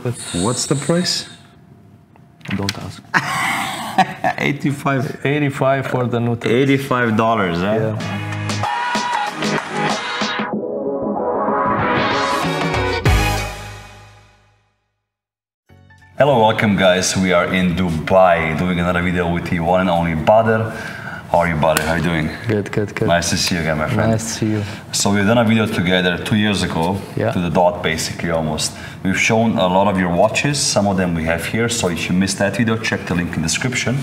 What's the price? Don't ask. 85. 85 for the Nautilus. $85, eh? Yeah. Hello, welcome guys. We are in Dubai doing another video with the one and only Bader. How are you, Bader? How are you doing? Good, good, good. Nice to see you again, my friend. Nice to see you. So we've done a video together 2 years ago, Yeah. to the dot basically almost. We've shown a lot of your watches, some of them we have here, so if you missed that video, check the link in the description.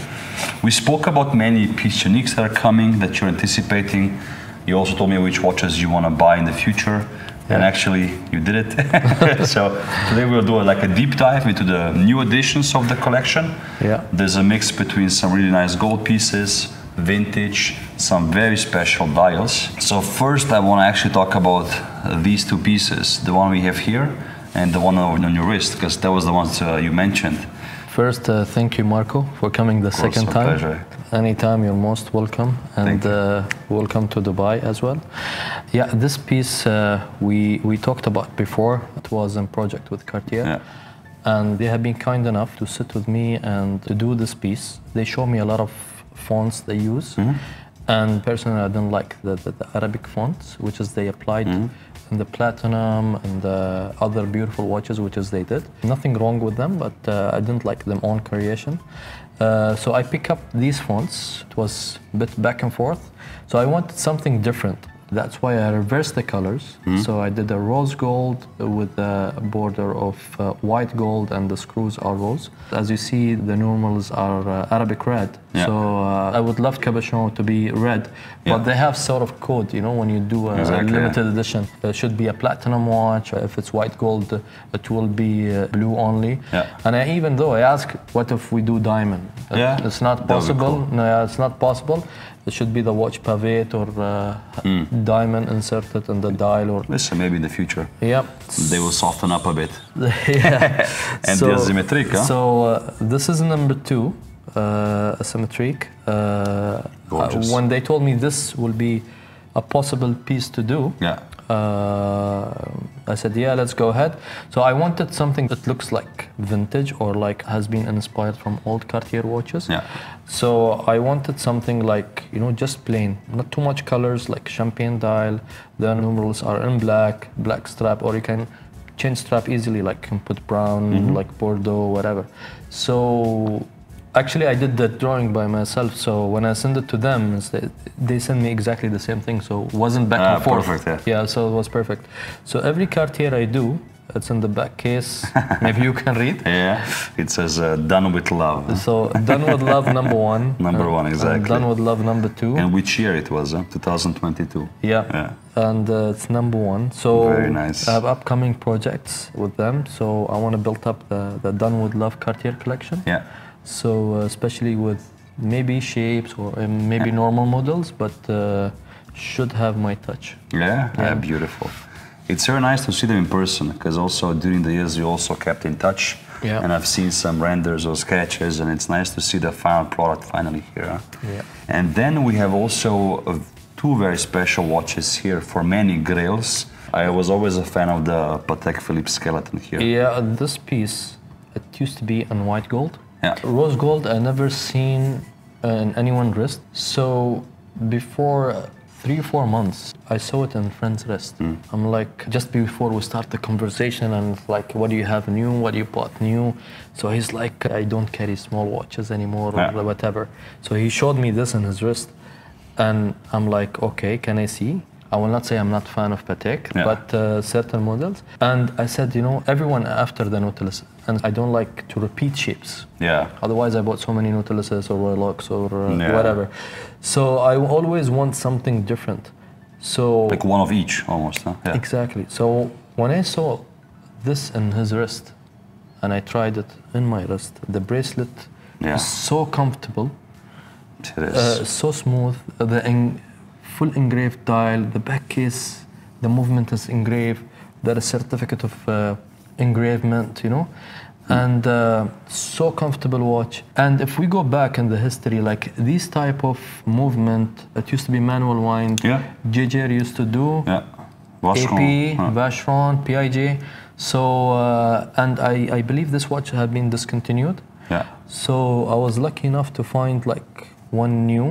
We spoke about many piece uniques that are coming, that you're anticipating. You also told me which watches you want to buy in the future. And actually, you did it. So today we'll do like a deep dive into the new additions of the collection. Yeah. There's a mix between some really nice gold pieces, vintage, some very special dials. So first I want to actually talk about these two pieces, the one we have here and the one on your wrist, because that was the ones you mentioned. First, thank you, Marco, for coming the second time. Pleasure. Anytime, you're most welcome, and welcome to Dubai as well. Yeah, this piece we talked about before. It was a project with Cartier, and they have been kind enough to sit with me and to do this piece. They show me a lot of fonts they use, and personally, I didn't like the Arabic fonts, which is they applied. And the platinum and the other beautiful watches, which is they did. Nothing wrong with them, but I didn't like them own creation. So I pick up these fonts. It was a bit back and forth. So I wanted something different. That's why I reversed the colors. So I did a rose gold with a border of white gold, and the screws are rose. As you see, the normals are Arabic red. So I would love cabochon to be red, but they have sort of code, you know, when you do a limited edition. It should be a platinum watch. If it's white gold, it will be blue only. And even though I asked, what if we do diamond? It's not possible. Cool. No, it's not possible. It should be the watch pavette or diamond inserted in the dial. Or listen, maybe in the future. Yeah. They will soften up a bit. Yeah. And the asymmetric, huh? So this is number 2, asymmetric. When they told me this will be a possible piece to do, I said, yeah, let's go ahead. So I wanted something that looks like vintage or like has been inspired from old Cartier watches. So I wanted something like, you know, just plain, not too much colors, like champagne dial. The numerals are in black, black strap, or you can change strap easily, like you can put brown, like Bordeaux, whatever. So actually, I did that drawing by myself, so when I sent it to them, they sent me exactly the same thing, so it wasn't back and forth. Perfect, yeah, so it was perfect. So every Cartier I do, it's in the back case. Maybe you can read. Yeah, it says done with love. So done with love, number 1. Number 1, exactly. Done with love, number 2. And which year it was? 2022. Yeah. And it's number 1. So very nice. I have upcoming projects with them, so I want to build up the Done with Love Cartier collection. Yeah. So especially with maybe shapes or maybe normal models, but should have my touch. Yeah, beautiful. It's very nice to see them in person, because also during the years you also kept in touch. And I've seen some renders or sketches, and it's nice to see the final product finally here. And then we have also 2 very special watches here for many grails. I was always a fan of the Patek Philippe skeleton here. Yeah, this piece, it used to be in white gold. Rose gold I never seen in anyone's wrist. So before 3 or 4 months, I saw it in a friend's wrist. I'm like, just before we start the conversation, and like, what do you have new? What do you bought new? So he's like, I don't carry small watches anymore or whatever. So he showed me this in his wrist, and I'm like, okay, can I see? I will not say I'm not a fan of Patek, but certain models. And I said, you know, everyone after the Nautilus, and I don't like to repeat shapes. Otherwise, I bought so many Nautiluses or Rolex or whatever. So I always want something different. So like one of each, almost, huh? Exactly. So when I saw this in his wrist, and I tried it in my wrist, the bracelet is so comfortable. It is. So smooth. The full engraved dial, the back case, the movement is engraved. There is a certificate of engravement, you know, and so comfortable watch. And if we go back in the history, like this type of movement, it used to be manual wind. JJ used to do. AP, Vacheron, PIJ. So, and I believe this watch had been discontinued. Yeah. So I was lucky enough to find like one new.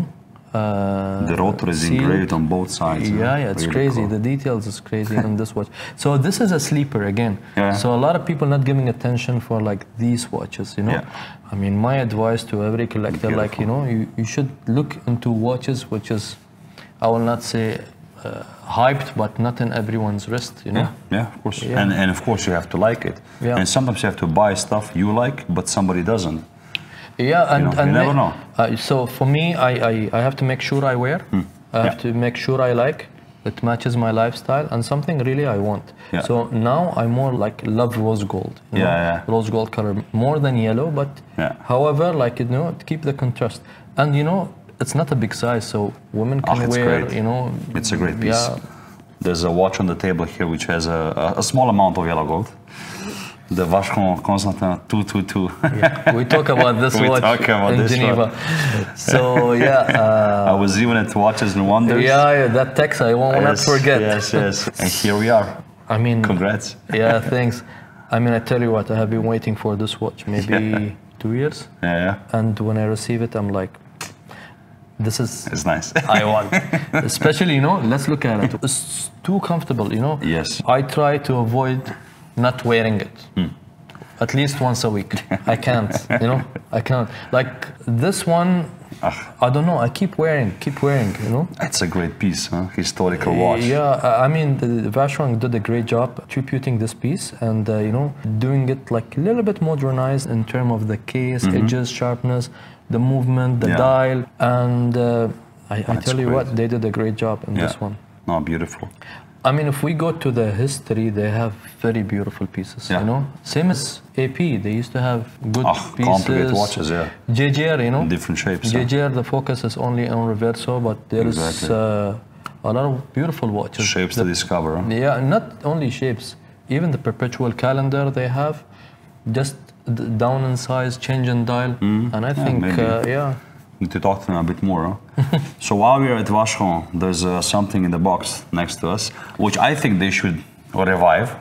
The rotor is engraved on both sides. Yeah, it's really crazy. cool. The details is crazy in this watch. So this is a sleeper again. Yeah. So a lot of people not giving attention for like these watches, you know. Yeah. I mean, my advice to every collector, like, you know, you should look into watches which is, I will not say hyped, but not in everyone's wrist, you know. Yeah, of course. Yeah. And of course you have to like it. Yeah. And sometimes you have to buy stuff you like, but somebody doesn't. Yeah, and you never know. So for me, I have to make sure I wear. I have to make sure I like. It matches my lifestyle and something really I want. Yeah. So now I more like love rose gold. You know? Rose gold color more than yellow, but however, like, you know, to keep the contrast. And you know, it's not a big size, so women can wear. Great. You know, it's a great piece. Yeah. There's a watch on the table here which has a small amount of yellow gold. The Vacheron Constantin 222. Yeah, we talk about this watch in Geneva. So yeah. I was even at Watches and Wonders. Yeah, that text I won't not forget. Yes. And here we are. I mean, congrats. Yeah, thanks. I mean, I tell you what, I have been waiting for this watch maybe 2 years. Yeah. And when I receive it, I'm like, this is. It's nice. I want. Especially, you know, let's look at it. It's too comfortable, you know. Yes. I try to avoid not wearing it. At least once a week. I can't, you know, I can't. Like this one, I don't know, I keep wearing, you know. It's a great piece, huh? Historical watch. Yeah, I mean, the Vacheron did a great job tributing this piece and, you know, doing it like a little bit modernized in terms of the case, edges, sharpness, the movement, the dial. And I tell you what, they did a great job in this one. No, beautiful. I mean, if we go to the history, they have very beautiful pieces, you know? Same as AP, they used to have good pieces. Complicated watches, yeah. JGR, you know? Different shapes. JGR, the focus is only on reverso, but there's a lot of beautiful watches. Shapes to discover. Huh? Yeah, not only shapes, even the perpetual calendar they have, just down in size, change in dial, and I think, need to talk to them a bit more. Huh? So while we're at Vacheron, there's something in the box next to us, which I think they should revive,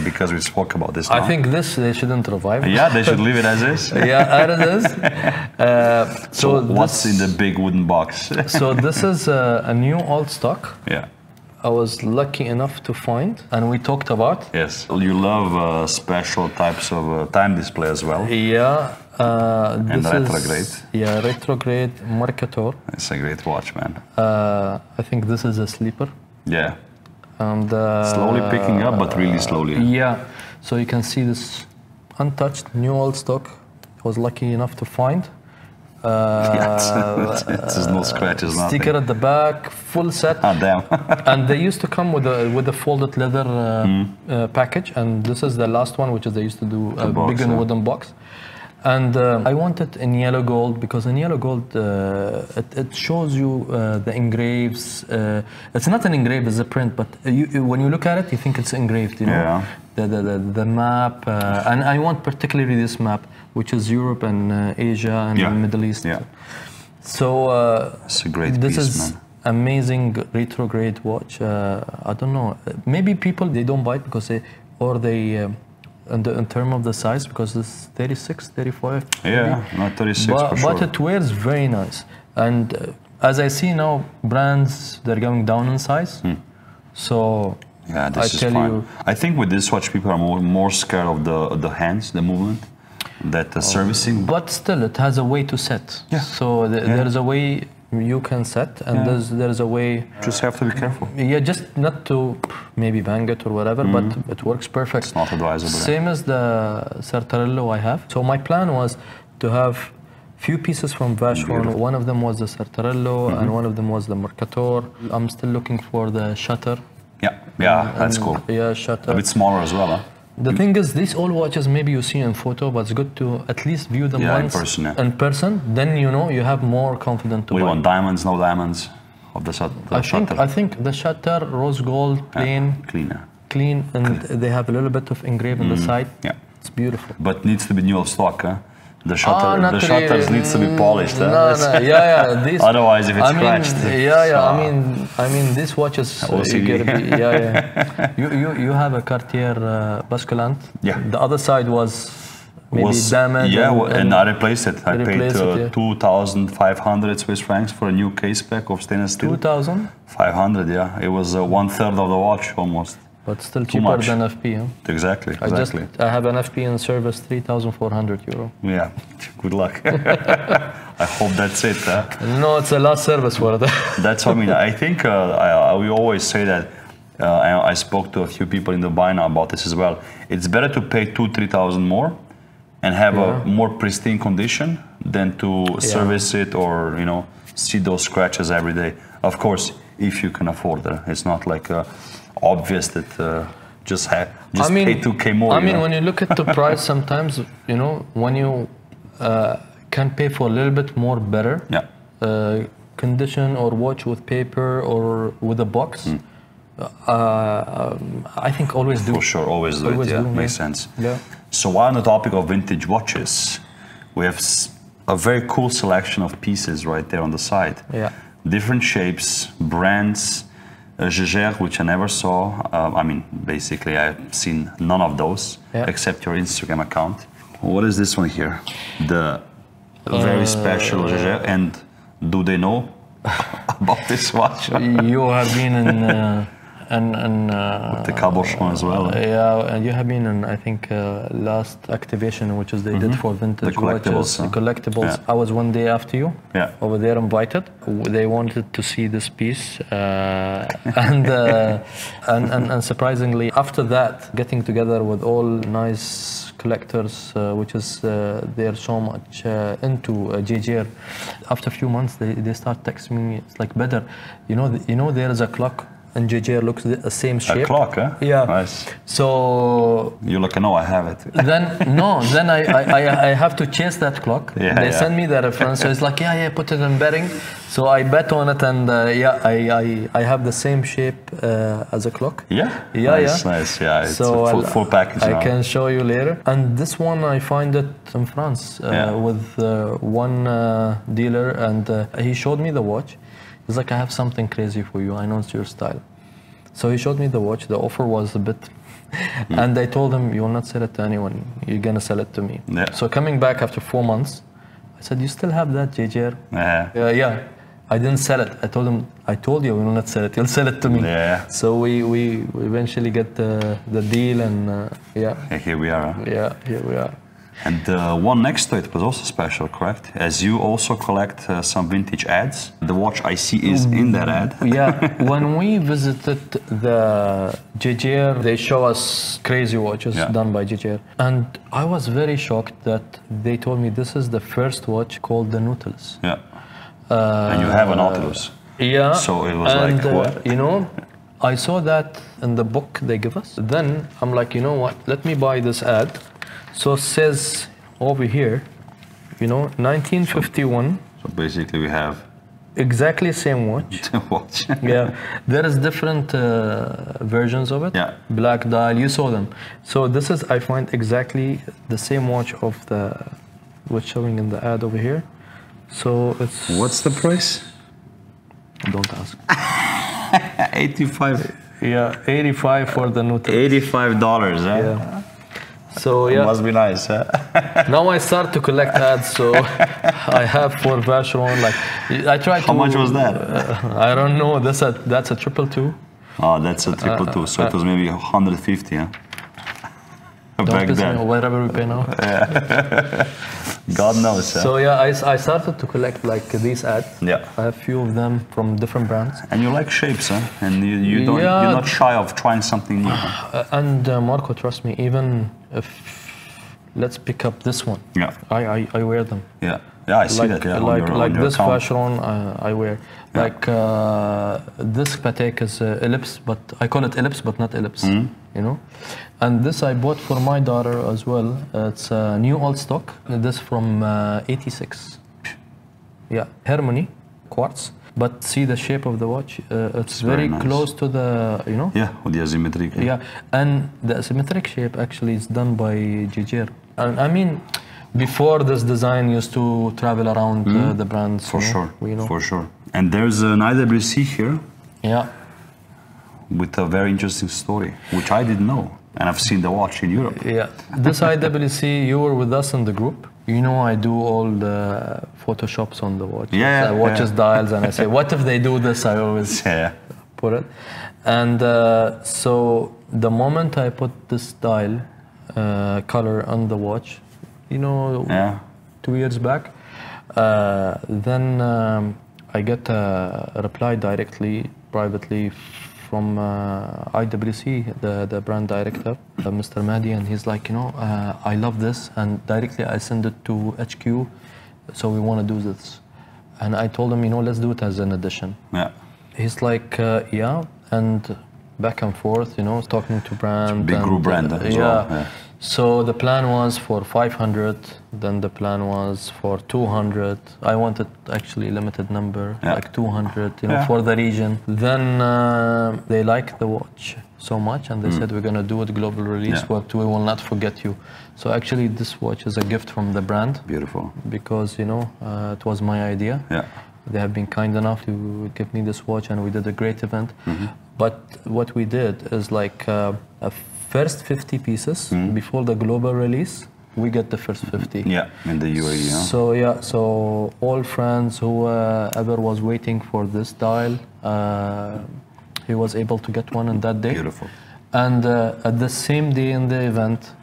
because we spoke about this now. I think this they shouldn't revive. Yeah, they should leave it as is. Yeah, as is. So what's in the big wooden box? So this is a new old stock. Yeah. I was lucky enough to find, and we talked about. Yes. You love special types of time display as well. Yeah. And this retrograde. Yeah, retrograde Mercator. It's a great watch, man. I think this is a sleeper. Yeah. And slowly picking up, but really slowly. Yeah. So you can see this untouched new old stock. I was lucky enough to find. It's no scratches, nothing. Sticker at the back, full set. Ah, damn. And they used to come with a folded leather package, and this is the last one, which is they used to do a big and wooden box. And I want it in yellow gold because in yellow gold it shows you the engraves. It's not an engrave; it's a print. But when you look at it, you think it's engraved. You know, the map. And I want particularly this map, which is Europe and Asia and the Middle East. Yeah. So it's a great this piece, is man. Amazing retrograde watch. I don't know. Maybe people they don't buy it because they. In terms of the size, because it's 36, 35. Yeah, not 36 for sure. But it wears very nice. And as I see now, brands, they're going down in size. So yeah, this is fine. I think with this watch, people are more scared of the hands, the movement, that servicing. But still, it has a way to set. Yeah. So there's a way you can set, and there's a way. Just have to be careful. Yeah, just not to maybe bang it or whatever, but it works perfect. It's not advisable. Same as the Sartorello I have. So my plan was to have few pieces from Vacheron. Beautiful. One of them was the Sartorello, and one of them was the Mercator. I'm still looking for the shutter. Yeah, that's cool. Yeah, shutter. A bit smaller as well, huh? The thing is, these old watches maybe you see in photo, but it's good to at least view them once in person. Then you know you have more confidence to buy. We want diamonds, no diamonds of the shutter. I think the shutter, rose gold, plain, clean, and they have a little bit of engraved on the side. Yeah, it's beautiful. But needs to be new old stock, huh? The shutters needs to be polished. No, yeah. These, otherwise, if it's scratched. I mean, these watches. You have a Cartier basculant. Yeah. The other side was maybe damaged. Yeah, and I replaced it. I paid 2,500 Swiss francs for a new case pack of stainless steel. 2,500. Yeah. It was 1/3 of the watch almost. But still cheaper than FP, huh? Exactly. I have an FP in service, 3,400 euro. Yeah, good luck. I hope that's it. No, it's a last service for that. That's what I mean. I think we always say that. I spoke to a few people in Dubai now about this as well. It's better to pay 2,000-3,000 more and have a more pristine condition than to service it or see those scratches every day. Of course, if you can afford it. It's not like obvious that just pay 2K more. I mean, when you look at the price, sometimes when you can pay for a little bit more better condition or watch with paper or with a box. I think always do. For sure, always do it. Yeah, makes sense. Yeah. So while on the topic of vintage watches, we have a very cool selection of pieces right there on the side. Yeah. Different shapes, brands. Jaeger, which I never saw. I mean, basically, I've seen none of those except your Instagram account. What is this one here? The very special Jaeger. And do they know about this watch? You have been in with the cabochon as well. Yeah, and you have been in, I think, last activation, which is they did for vintage watches. The collectibles. I was one day after you over there invited. They wanted to see this piece, and surprisingly, after that, getting together with all nice collectors, which is they're so much into Jaeger. After a few months, they start texting me. It's like, better, there is a clock. And Jaeger looks the same shape. A clock, huh? Yeah. Nice. So you're like, no, I have it. Then I have to chase that clock. They send me the reference. So it's like, put it in betting. So I bet on it, and I have the same shape as a clock. Yeah. Nice. Yeah. It's a full package. I can show you later. And this one I find it in France with one dealer, and he showed me the watch. He's like, I have something crazy for you. I know it's your style. So he showed me the watch. The offer was a bit... And I told him, you will not sell it to anyone. You're going to sell it to me. Yeah. So coming back after 4 months, I said, you still have that, Jaeger? Yeah. I didn't sell it. I told him, I told you we will not sell it. You'll sell it to me. Yeah. So we eventually get the deal, and Here we are. Huh? Yeah, here we are. And the one next to it was also special, correct? As you also collect some vintage ads. The watch I see is in that ad. Yeah, when we visited the Jaeger, they show us crazy watches done by Jaeger. And I was very shocked that they told me this is the first watch called the Nautilus. Yeah. And you have a Nautilus. Yeah. So it was like, what? I saw that in the book they give us. Then I'm like, you know what? Let me buy this ad. So it says over here, 1951. So basically we have... Exactly same watch. Watch. Yeah. There is different versions of it. Yeah. Black dial, you saw them. So this is, I find, exactly the same watch of what's showing in the ad over here. So it's... What's the price? Don't ask. 85. Yeah, 85 for the Nautilus. $85, huh? Yeah. So yeah, it must be nice, huh? Now I start to collect ads. So I have for Vacheron, like I try to. How much was that? I don't know. That's a 222. Oh, that's a 222. So it was maybe 150, huh? Back then. Whatever we pay now. God knows. So yeah, I started to collect like these ads. Yeah. I have few of them from different brands. And you like shapes, huh? And you're not shy of trying something new. Huh? And Marco, trust me, even if let's pick up this one. Yeah. I wear them. Yeah. Yeah, I see that. Yeah, like this Vacheron I wear. Yeah. Like this Patek is ellipse, but I call it ellipse, but not ellipse. And this I bought for my daughter as well. It's a new old stock. This from '86. Yeah, Harmony quartz. But see the shape of the watch. It's very nice. Close to the, Yeah, with the asymmetric. Yeah, and the asymmetric shape actually is done by Jaeger. And I mean, Before this design used to travel around the brands. For sure, we know. for sure. And there's an IWC here. Yeah. With a very interesting story, which I didn't know. And I've seen the watch in Europe. Yeah. This IWC, you were with us in the group. You know, I do all the Photoshops on the watch. Yeah. Watches, dials, and I say, what if they do this? I always put it. And so the moment I put this dial color on the watch, you know, 2 years back, then I get a reply directly, privately, from IWC, the brand director, Mr. Mahdi, and he's like, you know, I love this, and directly I send it to HQ, so we want to do this. And I told him, you know, let's do it as an edition. Yeah. He's like, yeah, and back and forth, you know, talking to brand. Big group brand as well. Yeah. So the plan was for 500, then the plan was for 200. I wanted actually limited number, like 200, you know, for the region. Then they liked the watch so much, and they said, we're going to do it global release, but we will not forget you. So actually this watch is a gift from the brand. Beautiful. Because, you know, it was my idea. Yeah. They have been kind enough to give me this watch, and we did a great event. But what we did is like a first 50 pieces before the global release, we get the first 50. Yeah, in the UAE. So yeah, so all friends who ever was waiting for this dial, he was able to get one on that day. Beautiful. And at the same day in the event,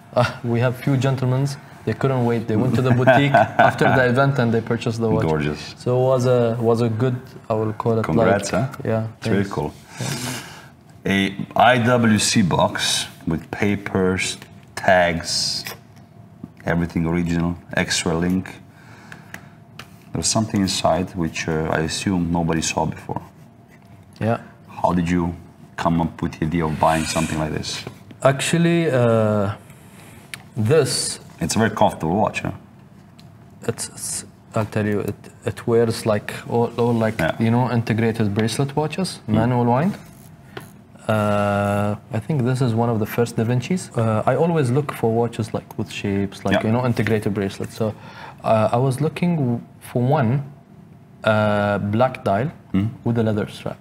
we have few gentlemen. They couldn't wait. They went to the boutique after the event and they purchased the watch. Gorgeous. So it was a good, I will call it. Congrats, like, Yeah. It's very cool. A IWC box with papers, tags, everything original, extra link. There's something inside which I assume nobody saw before. Yeah. How did you come up with the idea of buying something like this? Actually, this. It's a very comfortable watch, huh? It's I'll tell you, it wears like all like you know, integrated bracelet watches, manual wind. I think this is one of the first Da Vinci's. I always look for watches like with shapes, like you know, integrated bracelets. So I was looking for one black dial with a leather strap.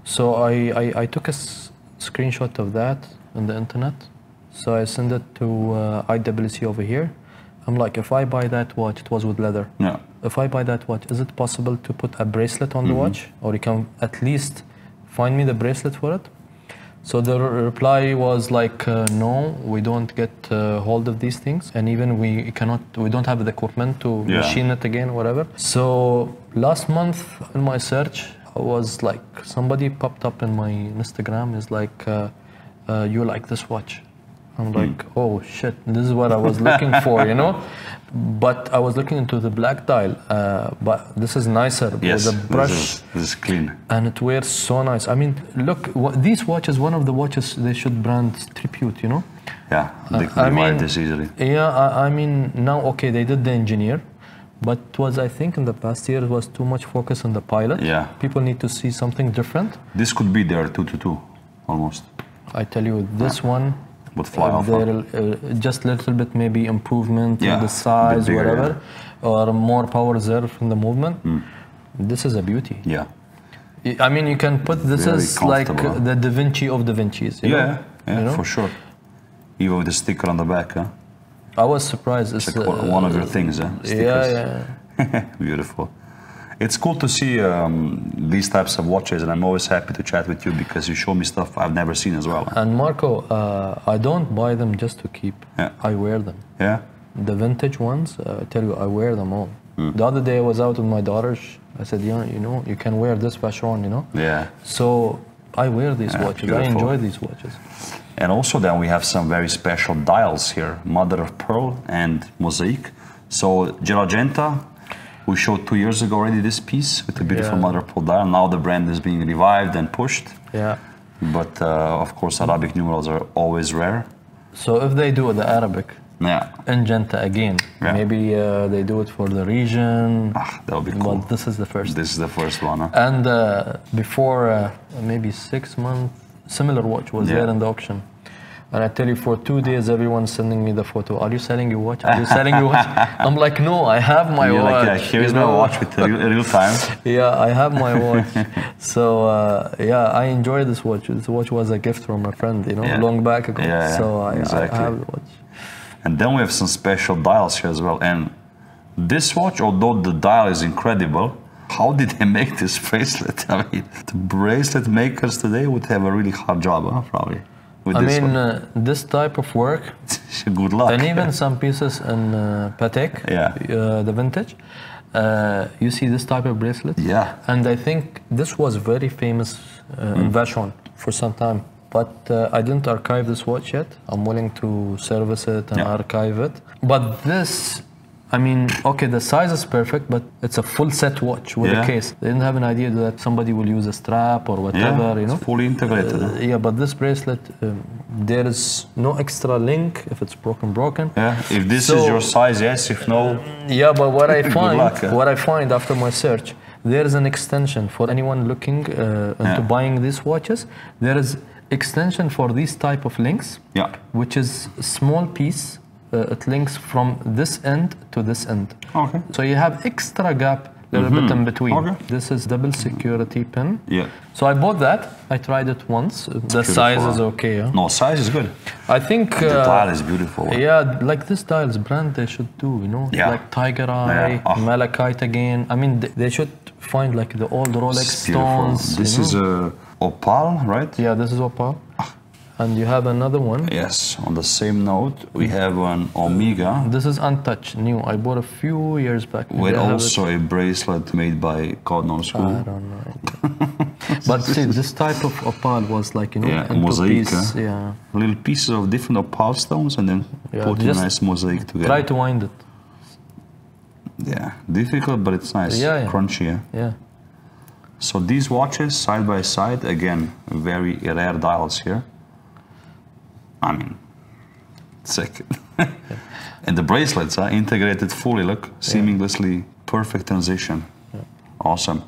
So I took a screenshot of that on the internet. So I sent it to IWC over here. I'm like, if I buy that watch, it was with leather. Yeah. If I buy that watch, is it possible to put a bracelet on the watch? Or you can at least find me the bracelet for it? So the reply was like, no, we don't get hold of these things. And even we don't have the equipment to machine it again, whatever. So last month in my search, I was like, somebody popped up in my Instagram, is like, you like this watch? I'm like, oh shit, this is what I was looking for, you know? But I was looking into the black dial, but this is nicer. Yes, with the brush. This is clean. And it wears so nice. I mean, look, these watches, one of the watches they should brand tribute, you know? Yeah, they can buy this easily. Yeah, I mean, now, okay, they did the engineer, but it was, I think, in the past year, it was too much focus on the pilot. Yeah. People need to see something different. This could be their 222, almost. I tell you, this one, would fly off. Just a little bit maybe improvement in the size, bigger, whatever, or more power reserve in the movement. This is a beauty. Yeah. I mean, you can put this as like the Da Vinci of Da Vinci's. You know? Yeah, you know? For sure. Even with the sticker on the back, huh? I was surprised. It's like one of your things, huh? Stickers. Yeah. Beautiful. It's cool to see these types of watches, and I'm always happy to chat with you because you show me stuff I've never seen as well. And Marco, I don't buy them just to keep. I wear them. Yeah. The vintage ones, I tell you, I wear them all. The other day I was out with my daughters. I said, you know, you can wear this Vacheron, you know? Yeah. So I wear these watches. Beautiful. I enjoy these watches. And also then we have some very special dials here, mother of pearl and mosaic. So Genta, we showed 2 years ago already this piece with the beautiful mother of pearl dial. Now the brand is being revived and pushed. Yeah. But of course Arabic numerals are always rare. So if they do the Arabic in Genta again, maybe they do it for the region. That would be cool. But this is the first. This is the first one. Huh? And before maybe 6 months, similar watch was there in the auction. And I tell you, for 2 days, everyone's sending me the photo. Are you selling your watch? Are you selling your watch? I'm like, no, I have my You're watch. like, yeah, here's my watch with real time. Yeah, I have my watch. So, yeah, I enjoy this watch. This watch was a gift from a friend, you know, long back ago. Yeah, so exactly. I have the watch. And then we have some special dials here as well. And this watch, although the dial is incredible, how did they make this bracelet? I mean, the bracelet makers today would have a really hard job, huh, probably. I mean, this type of work. Good luck. And even some pieces in Patek, the vintage. You see this type of bracelet? Yeah. And I think this was very famous in Vacheron for some time. But I didn't archive this watch yet. I'm willing to service it and archive it. But this, I mean, okay, the size is perfect, but it's a full set watch with a case. They didn't have an idea that somebody will use a strap or whatever, you know? It's fully integrated. Yeah, but this bracelet, there is no extra link if it's broken. Yeah, if this is your size, yes. If no, yeah, but what I find, what I find after my search, there is an extension for anyone looking into buying these watches. There is extension for these type of links, which is a small piece. It links from this end to this end. Okay. So you have extra gap a little bit in between. Okay. This is double security pin. Yeah. So I bought that. I tried it once. The size is okay. Huh? No, size is good. I think the dial is beautiful. Yeah, like this dial's brand they should do, you know, like Tiger Eye, Malachite again. I mean, they should find like the old Rolex stones. This is a opal, right? Yeah, this is opal. And you have another one. Yes, on the same note, we have an Omega. This is untouched, new. I bought a few years back. With also a bracelet made by God knows who. I don't know. But see, this type of opal was like, you know, mosaic. Piece, little pieces of different opal stones and then put a nice mosaic together. Try to wind it. Yeah, difficult, but it's nice. Crunchy. Yeah. So these watches, side by side, again, very rare dials here. I mean, sick. And the bracelets are integrated fully, look, seamlessly perfect transition. Awesome.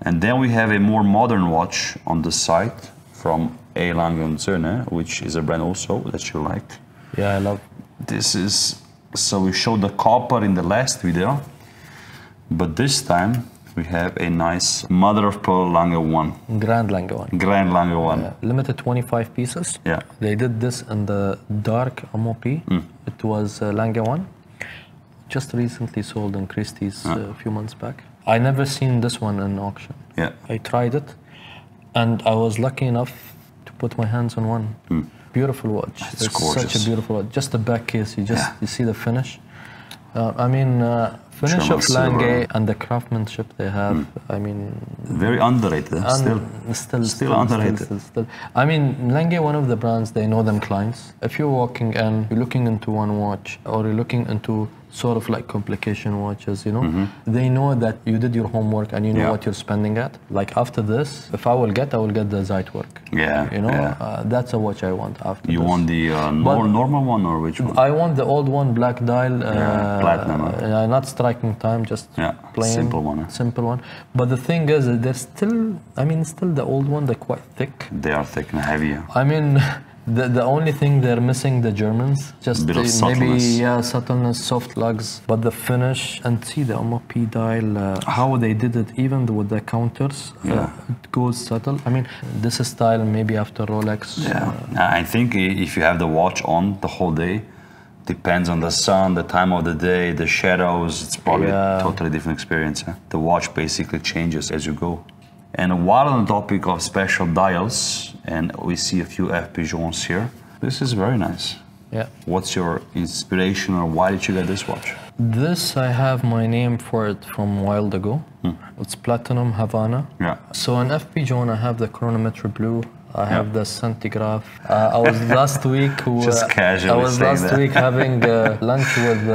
And then we have a more modern watch on the side from A. Lange & Söhne, which is a brand also that you like. Yeah, I love. This is, so we showed the copper in the last video, but this time we have a nice mother of pearl Lange 1. Grand Lange 1. Grand Lange 1. Limited 25 pieces. Yeah. They did this in the dark MOP. It was Lange 1. Just recently sold in Christie's a few months back. I never seen this one in auction. Yeah. I tried it and I was lucky enough to put my hands on one. Beautiful watch. It's gorgeous. Such a beautiful watch. Just the back case, you see the finish. I mean, finish of Lange and the craftsmanship they have, I mean... Very underrated, still underrated. Still. I mean, Lange, one of the brands, they know them clients. If you're walking and you're looking into one watch, or you're looking into sort of like complication watches, you know, they know that you did your homework and you know what you're spending at. Like after this, if I will get the Zeitwerk. Yeah. You know, that's a watch I want after You this. want the normal one or which one? I want the old one, black dial. Platinum. Not striking time, just plain. Simple one. Simple one. But the thing is, they're still, I mean, still the old one, they're quite thick. They are thick and heavier. I mean, the only thing they're missing, the Germans, just maybe subtleness, soft lugs, but the finish, and see the MOP dial, how they did it, even with the counters, it goes subtle. I mean, this is style maybe after Rolex. Yeah, I think if you have the watch on the whole day, depends on the sun, the time of the day, the shadows, it's probably a totally different experience. The watch basically changes as you go. And while on the topic of special dials, and we see a few FP Journes here, this is very nice. Yeah. What's your inspiration, or why did you get this watch? This, I have my name for it from a while ago. It's Platinum Havana. Yeah. So in FP Journe, I have the chronometer blue. I have the centigraph. I was last week. Just casually. I was last week having lunch with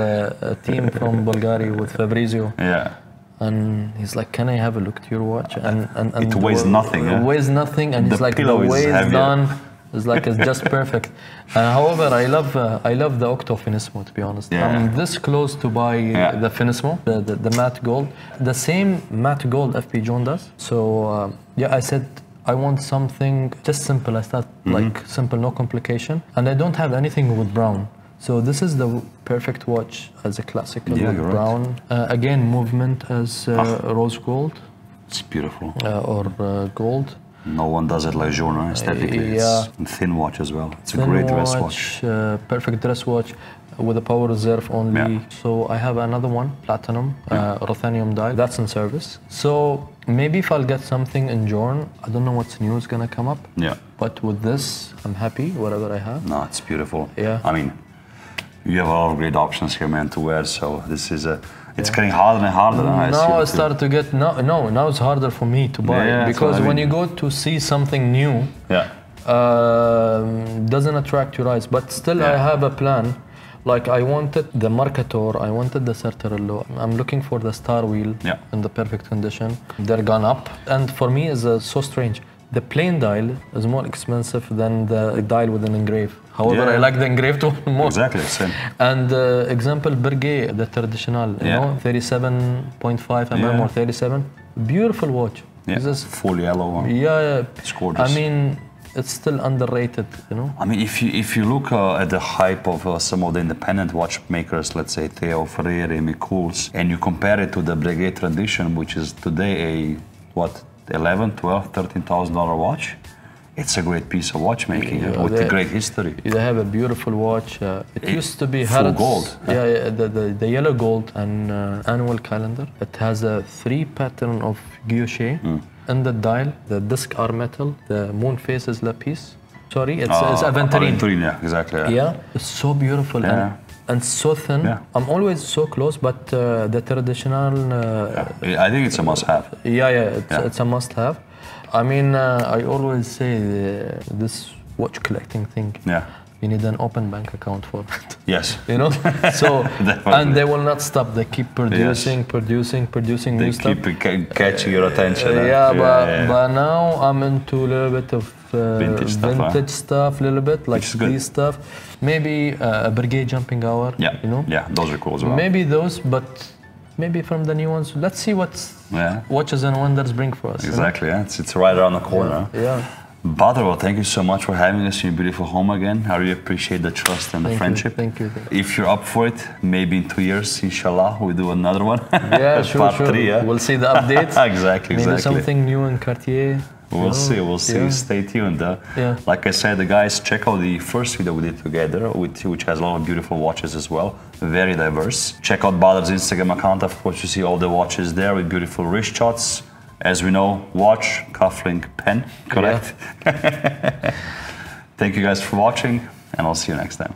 a team from Bulgaria with Fabrizio. Yeah. And he's like, "Can I have a look at your watch?" And it weighs nothing. It weighs nothing, and he's like, "The way it's done is like it's just perfect." However, I love the Octo Finissimo, to be honest. I'm this close to buy the Finissimo, the matte gold, the same matte gold FP Journe does. So I said, I want something just simple. I start like simple, no complication. And I don't have anything with brown. So this is the perfect watch as a classical with brown. Right. Again, movement as rose gold. It's beautiful. Or gold. No one does it like Journe aesthetically. Yeah. It's a thin watch as well. It's a great dress watch. Perfect dress watch with a power reserve only. Yeah. So I have another one, platinum, ruthenium dial. That's in service. So maybe if I'll get something in Journe, I don't know what's new is gonna come up. Yeah. But with this, I'm happy, whatever I have. No, it's beautiful. Yeah. I mean, you have a lot of great options here, man, to wear. So this is it's getting harder and harder. Now I start to get, now it's harder for me to buy. Because when you go to see something new, doesn't attract your eyes. But still I have a plan. Like I wanted the Mercator, I wanted the Sertarello. I'm looking for the Star Wheel in the perfect condition. They're gone up. And for me, it's so strange. The plain dial is more expensive than the dial with an engrave. However, I like the engraved one more. Exactly, same. And example, Piguet, the traditional, you know, 37.5 mm or 37. Beautiful watch. Yeah, this full yellow one. Yeah, it's gorgeous. I mean, it's still underrated, you know. I mean, if you look at the hype of some of the independent watchmakers, let's say Theo Ferreri, Mikuls, and you compare it to the Breguet tradition, which is today a what, $11,000, $12,000, $13,000 watch. It's a great piece of watchmaking with a great history. They have a beautiful watch. It used to be full gold. The yellow gold and annual calendar. It has a 3 pattern of guilloche. In the dial, the disc are metal. The moon face is lapis. Sorry, it's aventurine. Aventurine, yeah, exactly. Yeah, it's so beautiful and so thin. Yeah. I'm always so close, but the traditional. I think it's a must-have. It's a must-have. I mean, I always say this watch collecting thing. Yeah. You need an open bank account for it. Yes. You know? So, and they will not stop. They keep producing new stuff. They keep catching your attention. But now I'm into a little bit of vintage stuff, a little bit, like these stuff. Maybe a Breguet jumping hour, you know? Yeah, those are cool as well. Maybe those, but maybe from the new ones. Let's see what watches and wonders bring for us. Exactly, it's right around the corner. Badr, well, thank you so much for having us in your beautiful home again. I really appreciate the trust and the friendship. Thank you. If you're up for it, maybe in 2 years, inshallah, we'll do another one. Yeah, sure. Part 3, We'll see the updates. Exactly. Maybe something new in Cartier. We'll see. Stay tuned. Like I said, guys, check out the first video we did together, which has a lot of beautiful watches as well. Very diverse. Check out Badr's Instagram account. Of course, you see all the watches there with beautiful wrist shots. As we know, watch, cufflink, pen, correct? Thank you guys for watching, and I'll see you next time.